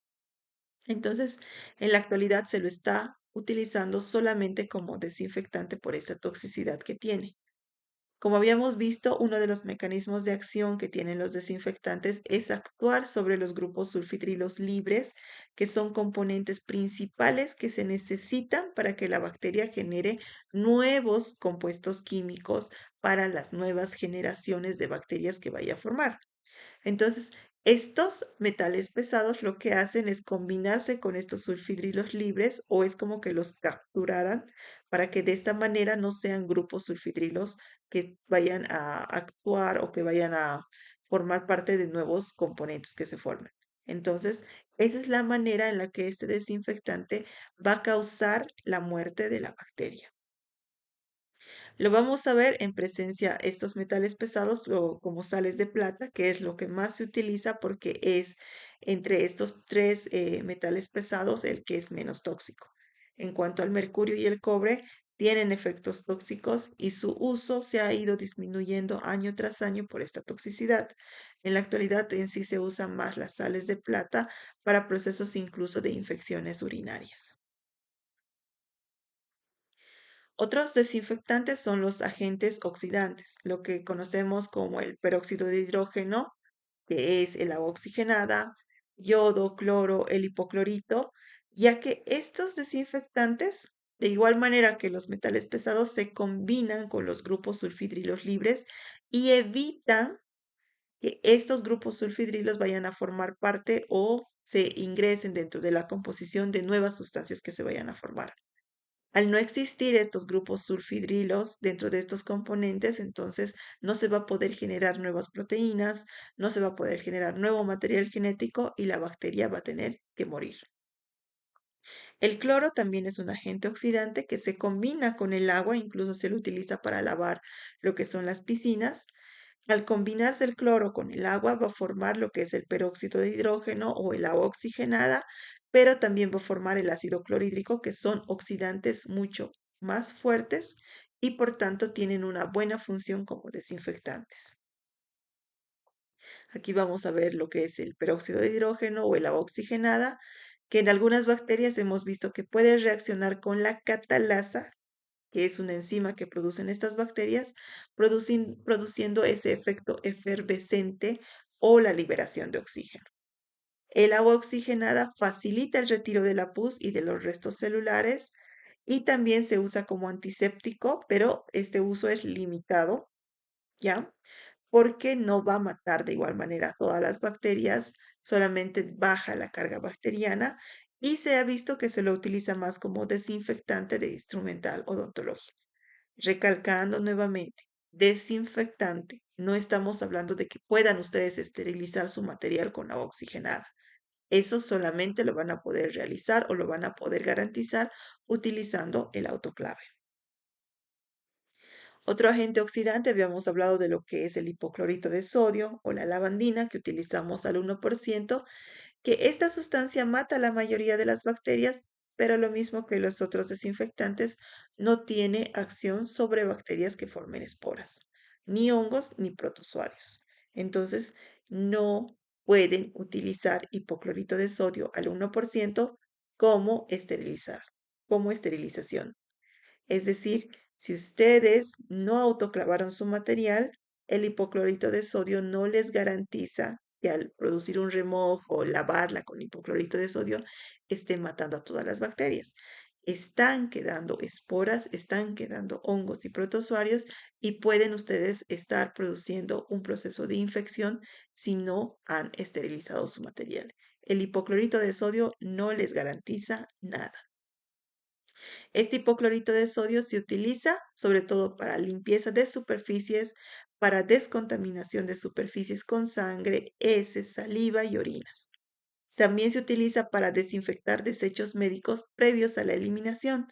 Entonces, en la actualidad se lo está utilizando solamente como desinfectante por esta toxicidad que tiene. Como habíamos visto, uno de los mecanismos de acción que tienen los desinfectantes es actuar sobre los grupos sulfitrilos libres, que son componentes principales que se necesitan para que la bacteria genere nuevos compuestos químicos para las nuevas generaciones de bacterias que vaya a formar. Entonces, estos metales pesados lo que hacen es combinarse con estos sulfidrilos libres o es como que los capturaran para que de esta manera no sean grupos sulfidrilos que vayan a actuar o que vayan a formar parte de nuevos componentes que se formen. Entonces, esa es la manera en la que este desinfectante va a causar la muerte de la bacteria. Lo vamos a ver en presencia estos metales pesados como sales de plata, que es lo que más se utiliza porque es entre estos tres metales pesados el que es menos tóxico. En cuanto al mercurio y el cobre, tienen efectos tóxicos y su uso se ha ido disminuyendo año tras año por esta toxicidad. En la actualidad en sí se usan más las sales de plata para procesos incluso de infecciones urinarias. Otros desinfectantes son los agentes oxidantes, lo que conocemos como el peróxido de hidrógeno, que es el agua oxigenada, yodo, cloro, el hipoclorito, ya que estos desinfectantes, de igual manera que los metales pesados, se combinan con los grupos sulfidrilos libres y evitan que estos grupos sulfidrilos vayan a formar parte o se ingresen dentro de la composición de nuevas sustancias que se vayan a formar. Al no existir estos grupos sulfidrilos dentro de estos componentes, entonces no se va a poder generar nuevas proteínas, no se va a poder generar nuevo material genético y la bacteria va a tener que morir. El cloro también es un agente oxidante que se combina con el agua, incluso se lo utiliza para lavar lo que son las piscinas. Al combinarse el cloro con el agua va a formar lo que es el peróxido de hidrógeno o el agua oxigenada, pero también va a formar el ácido clorhídrico, que son oxidantes mucho más fuertes y por tanto tienen una buena función como desinfectantes. Aquí vamos a ver lo que es el peróxido de hidrógeno o el agua oxigenada, que en algunas bacterias hemos visto que puede reaccionar con la catalasa, que es una enzima que producen estas bacterias, produciendo ese efecto efervescente o la liberación de oxígeno. El agua oxigenada facilita el retiro de la pus y de los restos celulares y también se usa como antiséptico, pero este uso es limitado, ¿ya? Porque no va a matar de igual manera todas las bacterias, solamente baja la carga bacteriana y se ha visto que se lo utiliza más como desinfectante de instrumental odontológico. Recalcando nuevamente, desinfectante. No estamos hablando de que puedan ustedes esterilizar su material con agua oxigenada. Eso solamente lo van a poder realizar o lo van a poder garantizar utilizando el autoclave. Otro agente oxidante, habíamos hablado de lo que es el hipoclorito de sodio o la lavandina que utilizamos al 1%, que esta sustancia mata a la mayoría de las bacterias, pero lo mismo que los otros desinfectantes, no tiene acción sobre bacterias que formen esporas. ni hongos ni protozoarios. Entonces, no pueden utilizar hipoclorito de sodio al 1% como como esterilización. Es decir, si ustedes no autoclavaron su material, el hipoclorito de sodio no les garantiza que al producir un remojo o lavarla con hipoclorito de sodio esté matando a todas las bacterias. Están quedando esporas, están quedando hongos y protozoarios y pueden ustedes estar produciendo un proceso de infección si no han esterilizado su material. El hipoclorito de sodio no les garantiza nada. Este hipoclorito de sodio se utiliza sobre todo para limpieza de superficies, para descontaminación de superficies con sangre, heces, saliva y orinas. También se utiliza para desinfectar desechos médicos previos a la eliminación.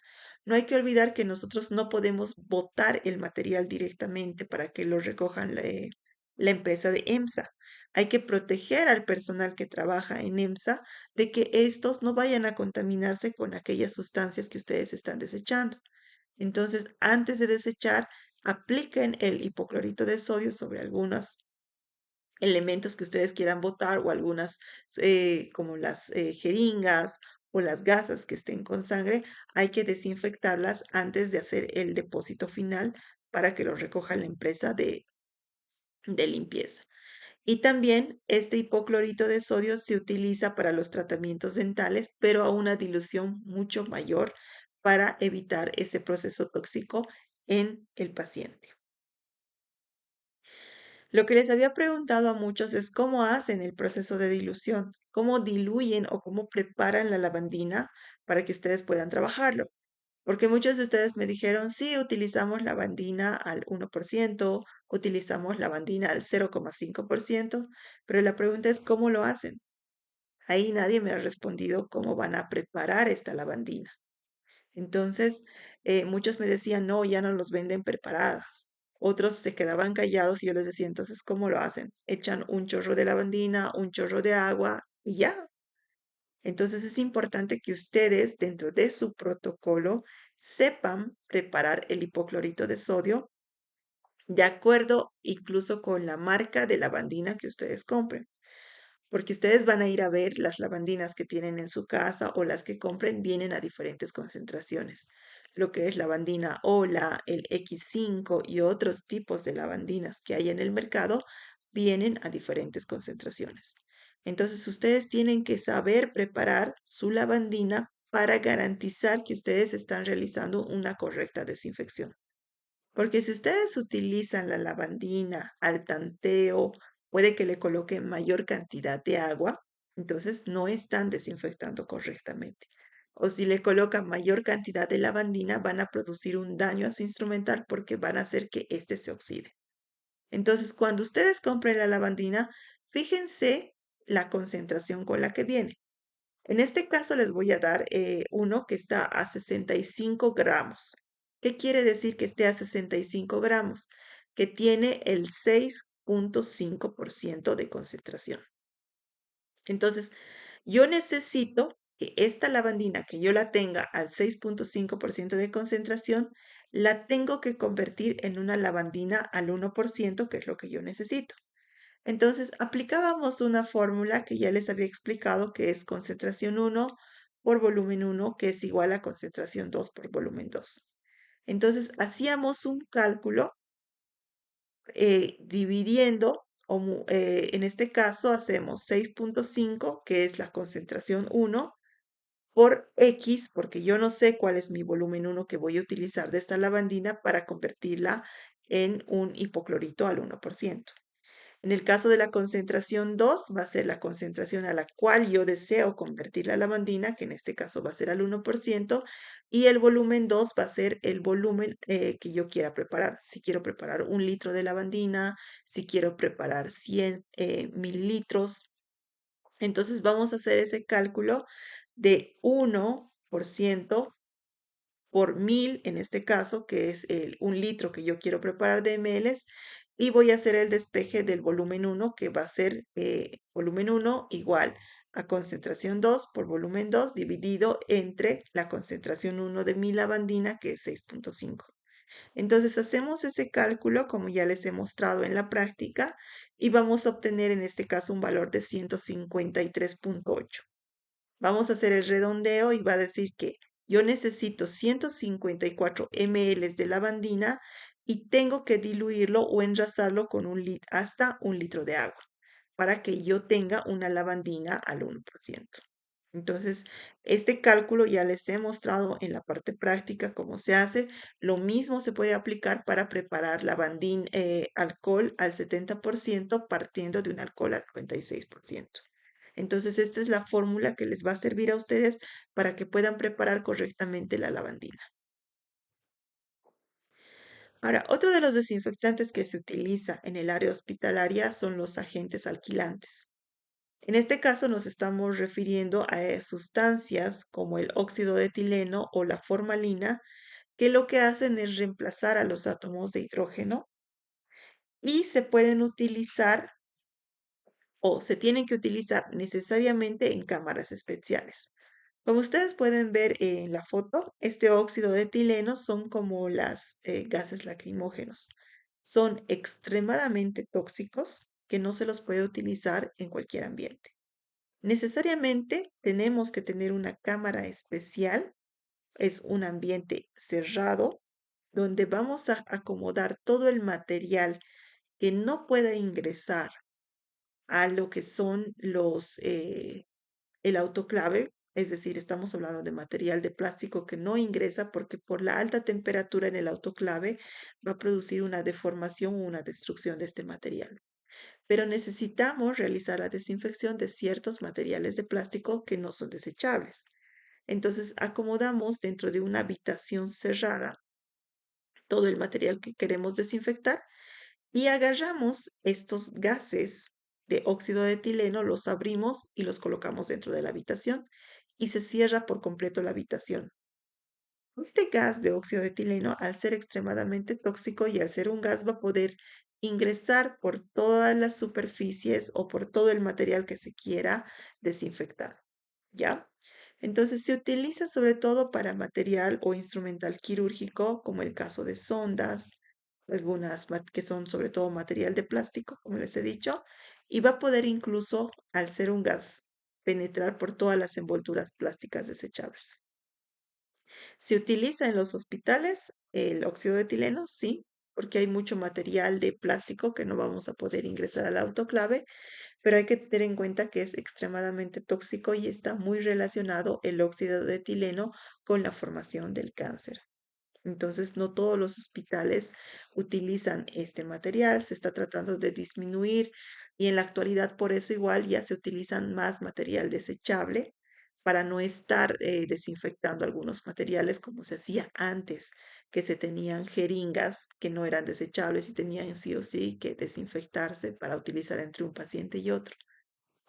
No hay que olvidar que nosotros no podemos botar el material directamente para que lo recojan la empresa de EMSA. Hay que proteger al personal que trabaja en EMSA de que estos no vayan a contaminarse con aquellas sustancias que ustedes están desechando. Entonces, antes de desechar, apliquen el hipoclorito de sodio sobre algunos elementos que ustedes quieran botar o algunas como las jeringas o las gasas que estén con sangre, hay que desinfectarlas antes de hacer el depósito final para que lo recoja la empresa de limpieza. Y también este hipoclorito de sodio se utiliza para los tratamientos dentales, pero a una dilución mucho mayor para evitar ese proceso tóxico en el paciente. Lo que les había preguntado a muchos es cómo hacen el proceso de dilución, cómo diluyen o cómo preparan la lavandina para que ustedes puedan trabajarlo. Porque muchos de ustedes me dijeron, sí, utilizamos lavandina al 1%, utilizamos lavandina al 0,5%, pero la pregunta es cómo lo hacen. Ahí nadie me ha respondido cómo van a preparar esta lavandina. Entonces, muchos me decían, no, ya no los venden preparadas. Otros se quedaban callados y yo les decía, entonces, ¿cómo lo hacen? Echan un chorro de lavandina, un chorro de agua y ya. Entonces es importante que ustedes, dentro de su protocolo, sepan preparar el hipoclorito de sodio de acuerdo incluso con la marca de lavandina que ustedes compren, porque ustedes van a ir a ver las lavandinas que tienen en su casa o las que compren vienen a diferentes concentraciones. Lo que es lavandina Ola, el X5 y otros tipos de lavandinas que hay en el mercado vienen a diferentes concentraciones. Entonces ustedes tienen que saber preparar su lavandina para garantizar que ustedes están realizando una correcta desinfección. Porque si ustedes utilizan la lavandina al tanteo, puede que le coloquen mayor cantidad de agua, entonces no están desinfectando correctamente. O si le colocan mayor cantidad de lavandina, van a producir un daño a su instrumental porque van a hacer que éste se oxide. Entonces, cuando ustedes compren la lavandina, fíjense la concentración con la que viene. En este caso les voy a dar uno que está a 65 gramos. ¿Qué quiere decir que esté a 65 gramos? Que tiene el 6,5% de concentración. Entonces, yo necesito que esta lavandina, que yo la tenga al 6,5% de concentración, la tengo que convertir en una lavandina al 1%, que es lo que yo necesito. Entonces, aplicábamos una fórmula que ya les había explicado, que es concentración 1 por volumen 1, que es igual a concentración 2 por volumen 2. Entonces, hacíamos un cálculo dividiendo, en este caso hacemos 6,5, que es la concentración 1, por X, porque yo no sé cuál es mi volumen 1 que voy a utilizar de esta lavandina para convertirla en un hipoclorito al 1%. En el caso de la concentración 2, va a ser la concentración a la cual yo deseo convertir la lavandina, que en este caso va a ser al 1%, y el volumen 2 va a ser el volumen que yo quiera preparar. Si quiero preparar 1 litro de lavandina, si quiero preparar 100 mililitros. Entonces vamos a hacer ese cálculo de 1% por 1000, en este caso, que es el 1 litro que yo quiero preparar de ml, y voy a hacer el despeje del volumen 1, que va a ser volumen 1 igual a concentración 2 por volumen 2 dividido entre la concentración 1 de mi lavandina, que es 6,5. Entonces hacemos ese cálculo como ya les he mostrado en la práctica y vamos a obtener en este caso un valor de 153,8. Vamos a hacer el redondeo y va a decir que yo necesito 154 ml de lavandina y tengo que diluirlo o enrasarlo con hasta 1 litro de agua para que yo tenga una lavandina al 1%. Entonces, este cálculo ya les he mostrado en la parte práctica cómo se hace. Lo mismo se puede aplicar para preparar lavandín, alcohol al 70% partiendo de un alcohol al 96%. Entonces, esta es la fórmula que les va a servir a ustedes para que puedan preparar correctamente la lavandina. Ahora, otro de los desinfectantes que se utiliza en el área hospitalaria son los agentes alquilantes. En este caso nos estamos refiriendo a sustancias como el óxido de etileno o la formalina, que lo que hacen es reemplazar a los átomos de hidrógeno y se pueden utilizar o se tienen que utilizar necesariamente en cámaras especiales. Como ustedes pueden ver en la foto, este óxido de etileno son como las gases lacrimógenos. Son extremadamente tóxicos que no se los puede utilizar en cualquier ambiente. Necesariamente tenemos que tener una cámara especial, es un ambiente cerrado donde vamos a acomodar todo el material que no pueda ingresar a lo que son el autoclave, es decir, estamos hablando de material de plástico que no ingresa porque por la alta temperatura en el autoclave va a producir una deformación o una destrucción de este material. Pero necesitamos realizar la desinfección de ciertos materiales de plástico que no son desechables. Entonces, acomodamos dentro de una habitación cerrada todo el material que queremos desinfectar y agarramos estos gases de óxido de etileno, los abrimos y los colocamos dentro de la habitación y se cierra por completo la habitación. Este gas de óxido de etileno, al ser extremadamente tóxico y al ser un gas, va a poder ingresar por todas las superficies o por todo el material que se quiera desinfectar, ¿ya? Entonces se utiliza sobre todo para material o instrumental quirúrgico, como el caso de sondas, que son sobre todo material de plástico, como les he dicho, y va a poder incluso, al ser un gas, penetrar por todas las envolturas plásticas desechables. ¿Se utiliza en los hospitales el óxido de etileno? Sí, porque hay mucho material de plástico que no vamos a poder ingresar al autoclave, pero hay que tener en cuenta que es extremadamente tóxico y está muy relacionado el óxido de etileno con la formación del cáncer. Entonces, no todos los hospitales utilizan este material, se está tratando de disminuir y en la actualidad por eso igual ya se utilizan más material desechable para no estar desinfectando algunos materiales como se hacía antes, que se tenían jeringas que no eran desechables y tenían sí o sí que desinfectarse para utilizar entre un paciente y otro.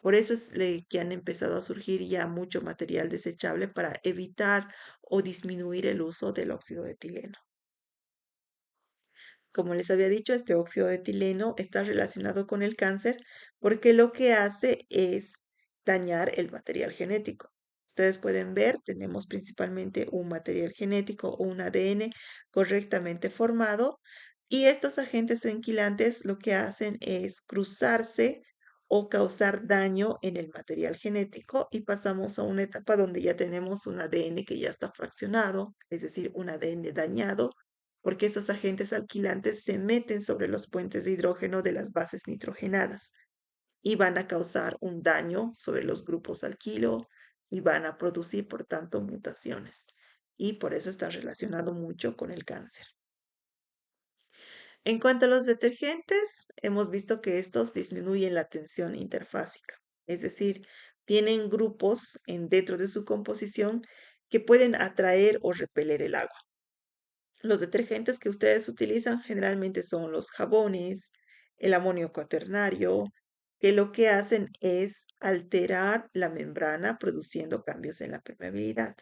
Por eso es que han empezado a surgir ya mucho material desechable para evitar o disminuir el uso del óxido de etileno. Como les había dicho, este óxido de etileno está relacionado con el cáncer porque lo que hace es dañar el material genético. Ustedes pueden ver, tenemos principalmente un material genético o un ADN correctamente formado y estos agentes enquilantes lo que hacen es cruzarse o causar daño en el material genético y pasamos a una etapa donde ya tenemos un ADN que ya está fraccionado, es decir, un ADN dañado porque esos agentes alquilantes se meten sobre los puentes de hidrógeno de las bases nitrogenadas y van a causar un daño sobre los grupos alquilo y van a producir, por tanto, mutaciones. Y por eso está relacionado mucho con el cáncer. En cuanto a los detergentes, hemos visto que estos disminuyen la tensión interfásica, es decir, tienen grupos dentro de su composición que pueden atraer o repeler el agua. Los detergentes que ustedes utilizan generalmente son los jabones, el amonio cuaternario, que lo que hacen es alterar la membrana produciendo cambios en la permeabilidad.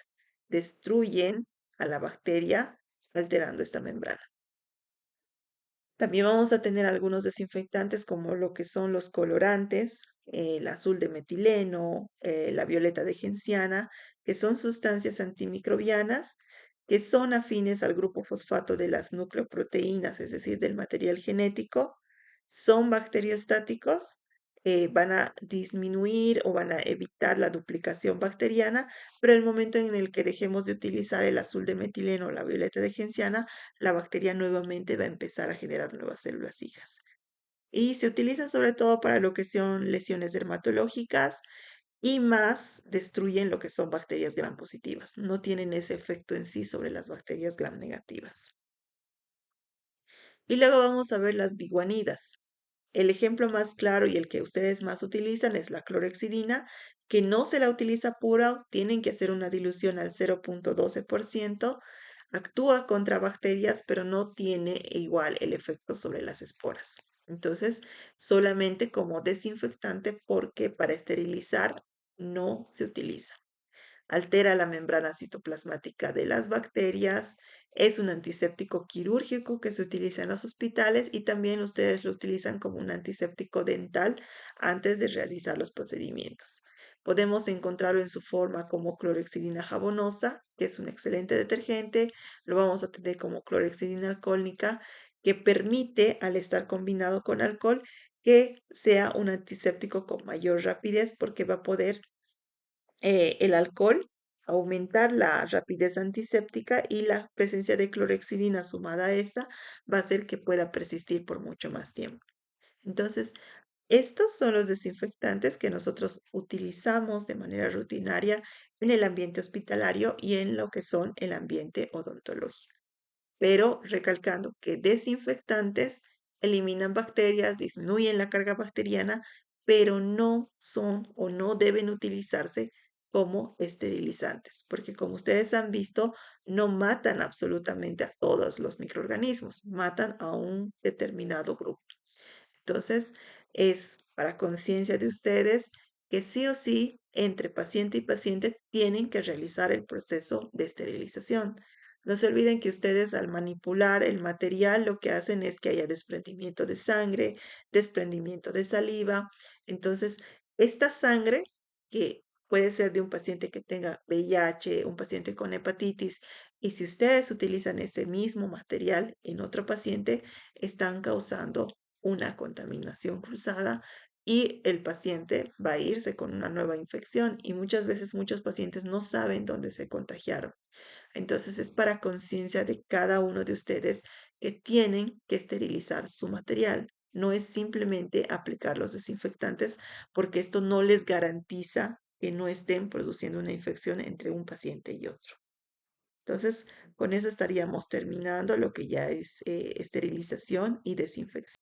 Destruyen a la bacteria alterando esta membrana. También vamos a tener algunos desinfectantes como lo que son los colorantes, el azul de metileno, la violeta de genciana, que son sustancias antimicrobianas que son afines al grupo fosfato de las nucleoproteínas, es decir, del material genético, son bacteriostáticos, van a disminuir o van a evitar la duplicación bacteriana, pero el momento en el que dejemos de utilizar el azul de metileno o la violeta de genciana, la bacteria nuevamente va a empezar a generar nuevas células hijas. Y se utilizan sobre todo para lo que son lesiones dermatológicas y más destruyen lo que son bacterias gram positivas. No tienen ese efecto en sí sobre las bacterias gram negativas. Y luego vamos a ver las biguanidas. El ejemplo más claro y el que ustedes más utilizan es la clorexidina, que no se la utiliza pura, tienen que hacer una dilución al 0,12%. Actúa contra bacterias, pero no tiene igual el efecto sobre las esporas. Entonces, solamente como desinfectante porque para esterilizar no se utiliza. Altera la membrana citoplasmática de las bacterias, es un antiséptico quirúrgico que se utiliza en los hospitales y también ustedes lo utilizan como un antiséptico dental antes de realizar los procedimientos. Podemos encontrarlo en su forma como clorexidina jabonosa, que es un excelente detergente. Lo vamos a tener como clorexidina alcohólica, que permite, al estar combinado con alcohol, que sea un antiséptico con mayor rapidez porque va a poder el alcohol, aumentar la rapidez antiséptica y la presencia de clorexidina sumada a esta va a hacer que pueda persistir por mucho más tiempo. Entonces, estos son los desinfectantes que nosotros utilizamos de manera rutinaria en el ambiente hospitalario y en lo que son el ambiente odontológico, pero recalcando que desinfectantes eliminan bacterias, disminuyen la carga bacteriana, pero no son o no deben utilizarse como esterilizantes, porque como ustedes han visto, no matan absolutamente a todos los microorganismos, matan a un determinado grupo. Entonces, es para conciencia de ustedes que sí o sí, entre paciente y paciente, tienen que realizar el proceso de esterilización. No se olviden que ustedes al manipular el material lo que hacen es que haya desprendimiento de sangre, desprendimiento de saliva. Entonces, esta sangre que puede ser de un paciente que tenga VIH, un paciente con hepatitis, y si ustedes utilizan ese mismo material en otro paciente, están causando una contaminación cruzada y el paciente va a irse con una nueva infección y muchas veces muchos pacientes no saben dónde se contagiaron. Entonces es para conciencia de cada uno de ustedes que tienen que esterilizar su material. No es simplemente aplicar los desinfectantes porque esto no les garantiza que no estén produciendo una infección entre un paciente y otro. Entonces, con eso estaríamos terminando lo que ya es esterilización y desinfección.